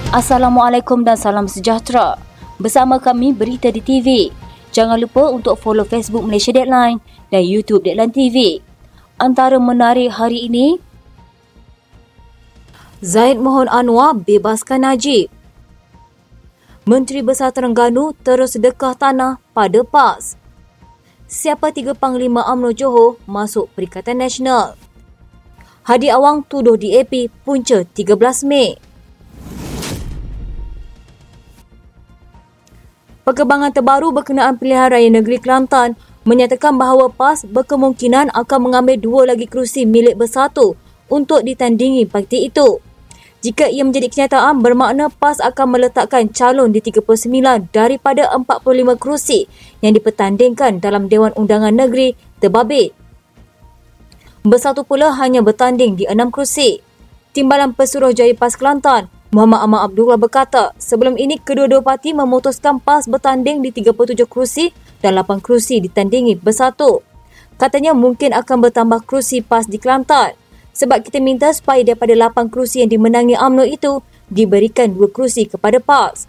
Assalamualaikum dan salam sejahtera. Bersama kami Berita di TV. Jangan lupa untuk follow Facebook Malaysia Deadline dan YouTube Deadline TV. Antara menarik hari ini, Zaid mohon Anwar bebaskan Najib. Menteri Besar Terengganu terus sedekah tanah pada PAS. Siapa 3 Panglima UMNO Johor masuk Perikatan Nasional. Hadi Awang tuduh DAP punca 13 Mei. Perkembangan terbaru berkenaan pilihan raya negeri Kelantan menyatakan bahawa PAS berkemungkinan akan mengambil 2 lagi kerusi milik bersatu untuk ditandingi parti itu. Jika ia menjadi kenyataan, bermakna PAS akan meletakkan calon di 39 daripada 45 kerusi yang dipertandingkan dalam Dewan Undangan Negeri terbabit. Bersatu pula hanya bertanding di 6 kerusi. Timbalan Pesuruhjaya PAS Kelantan, Muhammad Ahmad Abdullah berkata, sebelum ini kedua-dua parti memutuskan PAS bertanding di 37 kerusi dan 8 kerusi ditandingi bersatu. Katanya mungkin akan bertambah kerusi PAS di Kelantan sebab kita minta supaya daripada 8 kerusi yang dimenangi UMNO itu diberikan 2 kerusi kepada PAS.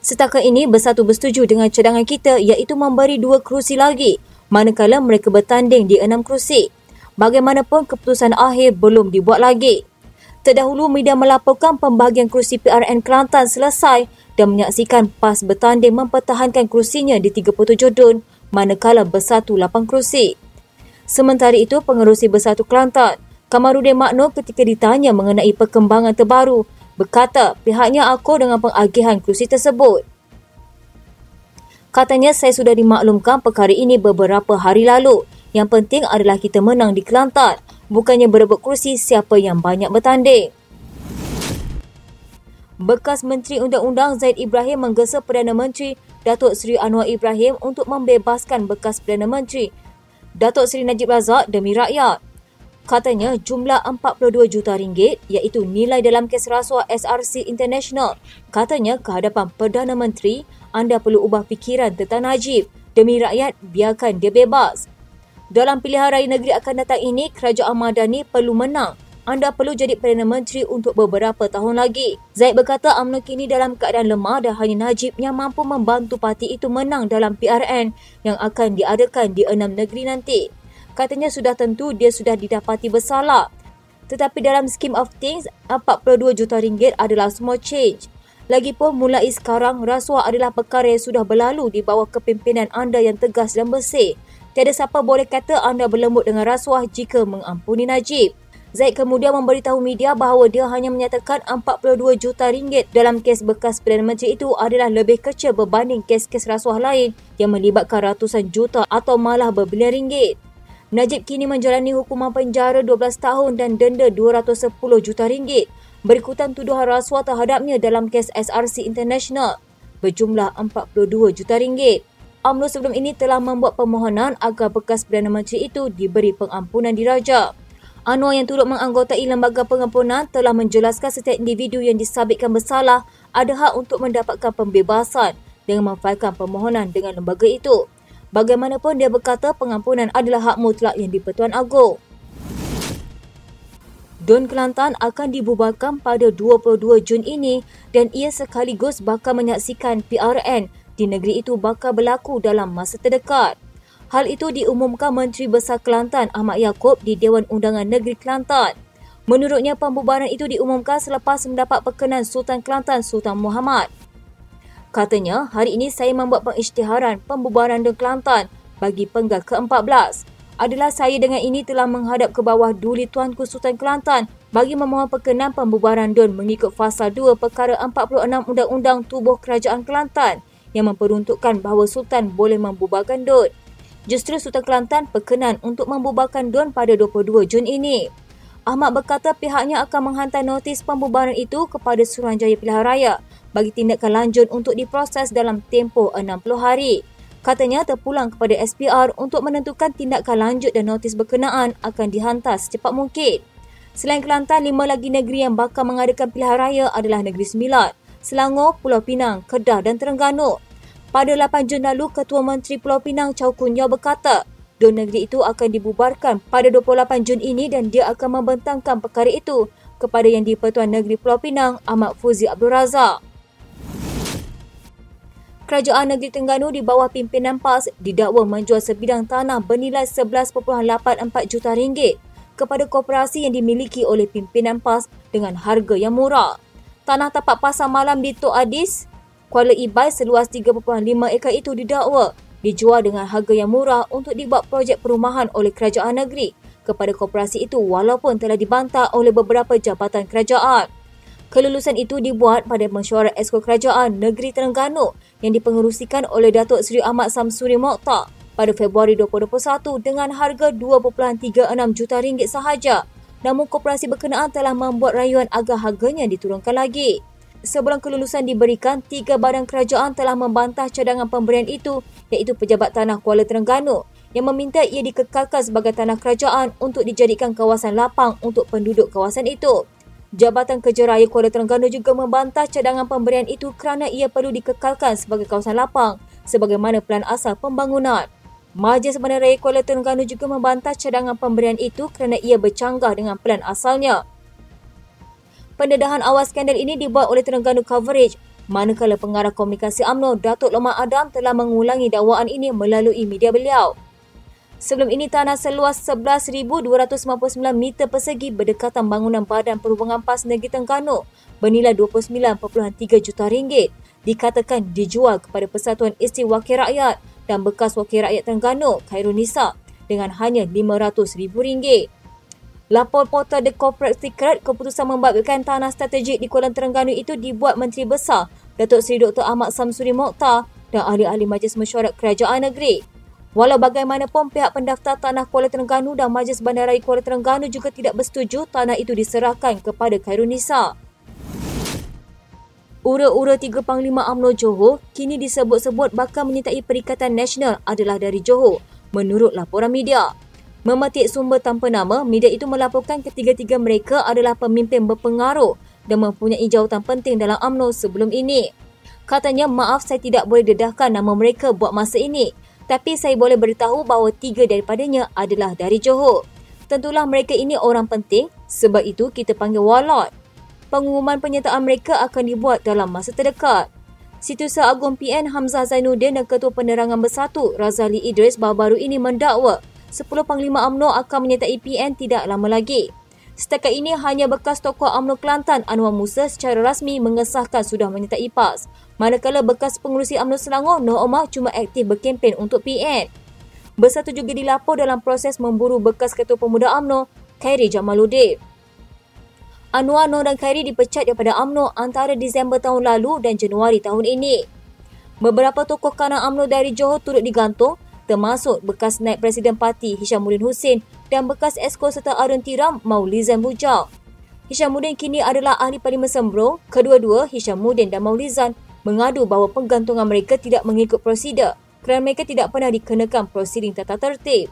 Setakat ini bersatu bersetuju dengan cadangan kita iaitu memberi 2 kerusi lagi manakala mereka bertanding di 6 kerusi. Bagaimanapun keputusan akhir belum dibuat lagi. Terdahulu, media melaporkan pembahagian kerusi PRN Kelantan selesai dan menyaksikan PAS bertanding mempertahankan kerusinya di 37 dun manakala bersatu 8 kerusi. Sementara itu, Pengerusi Bersatu Kelantan, Kamarudin Makno ketika ditanya mengenai perkembangan terbaru, berkata pihaknya akur dengan pengagihan kerusi tersebut. Katanya, saya sudah dimaklumkan perkara ini beberapa hari lalu. Yang penting adalah kita menang di Kelantan. Bukannya berebut kerusi siapa yang banyak bertanding. Bekas Menteri Undang-Undang Zaid Ibrahim menggesa Perdana Menteri Datuk Seri Anwar Ibrahim untuk membebaskan bekas Perdana Menteri Datuk Seri Najib Razak demi rakyat. Katanya jumlah 42 juta ringgit iaitu nilai dalam kes rasuah SRC International. Katanya ke hadapan Perdana Menteri, anda perlu ubah fikiran tentang Najib. Demi rakyat, biarkan dia bebas. Dalam pilihan raya negeri akan datang ini, Kerajaan Madani perlu menang. Anda perlu jadi Perdana Menteri untuk beberapa tahun lagi. Zaid berkata UMNO kini dalam keadaan lemah dan hanya Najib yang mampu membantu parti itu menang dalam PRN yang akan diadakan di 6 negeri nanti. Katanya sudah tentu dia sudah didapati bersalah. Tetapi dalam scheme of things, 42 juta ringgit adalah small change. Lagipun mulai sekarang, rasuah adalah perkara yang sudah berlalu di bawah kepimpinan anda yang tegas dan bersih. Tiada siapa boleh kata anda berlembut dengan rasuah jika mengampuni Najib. Zaid kemudian memberitahu media bahawa dia hanya menyatakan 42 juta ringgit dalam kes bekas Perdana Menteri itu adalah lebih kecil berbanding kes-kes rasuah lain yang melibatkan ratusan juta atau malah berbilion ringgit. Najib kini menjalani hukuman penjara 12 tahun dan denda 210 juta ringgit berikutan tuduhan rasuah terhadapnya dalam kes SRC International berjumlah 42 juta ringgit. UMNO sebelum ini telah membuat permohonan agar bekas Perdana Menteri itu diberi pengampunan diraja. Anwar yang turut menganggotai lembaga pengampunan telah menjelaskan setiap individu yang disabitkan bersalah ada hak untuk mendapatkan pembebasan dengan memfailkan permohonan dengan lembaga itu. Bagaimanapun dia berkata pengampunan adalah hak mutlak yang di-Pertuan Agong. Dun Kelantan akan dibubarkan pada 22 Jun ini dan ia sekaligus bakal menyaksikan PRN di negeri itu bakal berlaku dalam masa terdekat. Hal itu diumumkan Menteri Besar Kelantan Ahmad Yaakob di Dewan Undangan Negeri Kelantan. Menurutnya pembubaran itu diumumkan selepas mendapat perkenan Sultan Kelantan Sultan Muhammad. Katanya, hari ini saya membuat pengisytiharan pembubaran Dun Kelantan bagi penggal ke-14. Adalah saya dengan ini telah menghadap ke bawah duli Tuanku Sultan Kelantan bagi memohon perkenan pembubaran Dun mengikut Fasal 2 Perkara 46 Undang-Undang Tubuh Kerajaan Kelantan yang memperuntukkan bahawa Sultan boleh membubarkan Dun. Justru Sultan Kelantan berkenan untuk membubarkan Dun pada 22 Jun ini. Ahmad berkata pihaknya akan menghantar notis pembubaran itu kepada Suruhanjaya Pilihan Raya bagi tindakan lanjut untuk diproses dalam tempoh 60 hari. Katanya terpulang kepada SPR untuk menentukan tindakan lanjut dan notis berkenaan akan dihantar secepat mungkin. Selain Kelantan, 5 lagi negeri yang bakal mengadakan pilihan raya adalah Negeri Sembilan, Selangor, Pulau Pinang, Kedah dan Terengganu. Pada 8 Jun lalu, Ketua Menteri Pulau Pinang Chow Kun Yeow berkata, dua negeri itu akan dibubarkan pada 28 Jun ini dan dia akan membentangkan perkara itu kepada Yang di-Pertuan Negeri Pulau Pinang Ahmad Fuzi Abdul Razak. Kerajaan Negeri Terengganu di bawah pimpinan PAS didakwa menjual sebidang tanah bernilai RM11.84 juta kepada koperasi yang dimiliki oleh pimpinan PAS dengan harga yang murah. Tanah tapak pasar malam di Tok Adis, Kuala Ibai seluas 3.5 ekar itu didakwa dijual dengan harga yang murah untuk dibuat projek perumahan oleh kerajaan negeri kepada koperasi itu walaupun telah dibantah oleh beberapa jabatan kerajaan. Kelulusan itu dibuat pada mesyuarat Esko Kerajaan Negeri Terengganu yang dipengerusikan oleh Datuk Seri Ahmad Samsuri Mokhtar pada Februari 2021 dengan harga RM2.36 juta sahaja. Namun koperasi berkenaan telah membuat rayuan agar harganya diturunkan lagi. Sebelum kelulusan diberikan, 3 badan kerajaan telah membantah cadangan pemberian itu iaitu Pejabat Tanah Kuala Terengganu yang meminta ia dikekalkan sebagai tanah kerajaan untuk dijadikan kawasan lapang untuk penduduk kawasan itu. Jabatan Kerja Raya Kuala Terengganu juga membantah cadangan pemberian itu kerana ia perlu dikekalkan sebagai kawasan lapang sebagaimana pelan asal pembangunan. Majlis Bandar Raya Kuala Terengganu juga membantah cadangan pemberian itu kerana ia bercanggah dengan pelan asalnya. Pendedahan awal skandal ini dibuat oleh Terengganu Coverage, manakala Pengarah Komunikasi UMNO Datuk Lomar Adam telah mengulangi dakwaan ini melalui media beliau. Sebelum ini, tanah seluas 11,259 meter persegi berdekatan bangunan Badan Perhubungan PAS Negeri Terengganu bernilai RM29.3 juta dikatakan dijual kepada Persatuan Isteri Wakil Rakyat dan bekas Wakil Rakyat Terengganu, Khairunisa, dengan hanya RM500,000. Lapor portal The Corporate Secret, keputusan membabitkan tanah strategik di Kuala Terengganu itu dibuat Menteri Besar Datuk Seri Dr. Ahmad Samsuri Mokhtar dan ahli-ahli Majlis Mesyuarat Kerajaan Negeri. Walau bagaimanapun, pihak pendaftar tanah Kuala Terengganu dan Majlis Bandaraya Kuala Terengganu juga tidak bersetuju tanah itu diserahkan kepada Khairunisa. Ura-ura 3 Panglima UMNO Johor kini disebut-sebut bakal menyertai Perikatan Nasional adalah dari Johor, menurut laporan media. Memetik sumber tanpa nama, media itu melaporkan ketiga-tiga mereka adalah pemimpin berpengaruh dan mempunyai jawatan penting dalam UMNO sebelum ini. Katanya, maaf saya tidak boleh dedahkan nama mereka buat masa ini. Tapi saya boleh beritahu bahawa 3 daripadanya adalah dari Johor. Tentulah mereka ini orang penting, sebab itu kita panggil walot. Pengumuman penyertaan mereka akan dibuat dalam masa terdekat. Setiausaha Agung PN Hamzah Zainuddin dan Ketua Penerangan Bersatu Razali Idris baru-baru ini mendakwa 10 Panglima UMNO akan menyertai PN tidak lama lagi. Setakat ini, hanya bekas tokoh UMNO Kelantan Anwar Musa secara rasmi mengesahkan sudah menyertai PAS. Manakala bekas pengerusi UMNO Selangor Noh Omar cuma aktif berkempen untuk PN. Bersatu juga dilapor dalam proses memburu bekas Ketua Pemuda UMNO Khairi Jamaluddin. Anwar, Noh dan Khairi dipecat daripada UMNO antara Disember tahun lalu dan Januari tahun ini. Beberapa tokoh kanan UMNO dari Johor turut digantung, termasuk bekas Naib Presiden Parti Hishamuddin Hussein dan bekas Esko Serta Arun Tiram Maulizan Bujau. Hishamuddin kini adalah ahli Parlimen Sembroh. Kedua-dua, Hishamuddin dan Maulizan, mengadu bahawa penggantungan mereka tidak mengikut prosedur kerana mereka tidak pernah dikenakan prosiding tata tertib.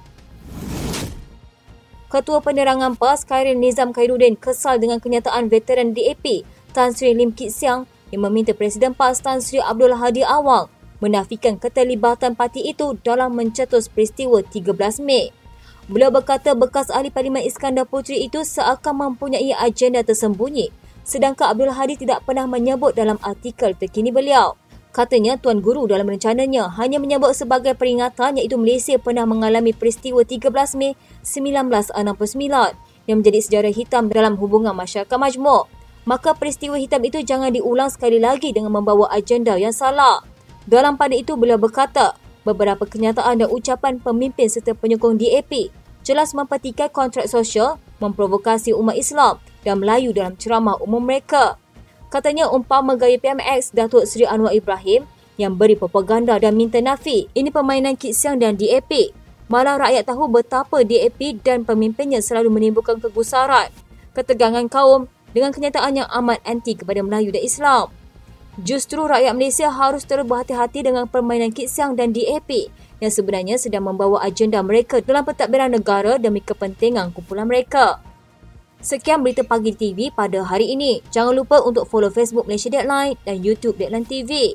Ketua Penerangan PAS Khairil Nizam Khairuddin kesal dengan kenyataan veteran DAP Tan Sri Lim Kit Siang yang meminta Presiden PAS Tan Sri Abdul Hadi Awang menafikan keterlibatan parti itu dalam mencetus peristiwa 13 Mei. Beliau berkata bekas ahli Parlimen Iskandar Puteri itu seakan mempunyai agenda tersembunyi, sedangkan Abdul Hadi tidak pernah menyebut dalam artikel terkini beliau. Katanya Tuan Guru dalam rencananya hanya menyebut sebagai peringatan iaitu Malaysia pernah mengalami peristiwa 13 Mei 1969 yang menjadi sejarah hitam dalam hubungan masyarakat majmuk. Maka peristiwa hitam itu jangan diulang sekali lagi dengan membawa agenda yang salah. Dalam pada itu beliau berkata, beberapa kenyataan dan ucapan pemimpin serta penyokong DAP jelas mempertikai kontrak sosial, memprovokasi umat Islam dan Melayu dalam ceramah umum mereka. Katanya umpama gaya PMX Datuk Seri Anwar Ibrahim yang beri propaganda dan minta nafi, ini permainan Kit Siang dan DAP. Malah rakyat tahu betapa DAP dan pemimpinnya selalu menimbulkan kegusaran, ketegangan kaum dengan kenyataan yang amat anti kepada Melayu dan Islam. Justru rakyat Malaysia harus terus berhati-hati dengan permainan Kit Siang dan DAP yang sebenarnya sedang membawa agenda mereka dalam pentadbiran negara demi kepentingan kumpulan mereka. Sekian berita Pagi TV pada hari ini. Jangan lupa untuk follow Facebook Malaysia Deadline dan YouTube Deadline TV.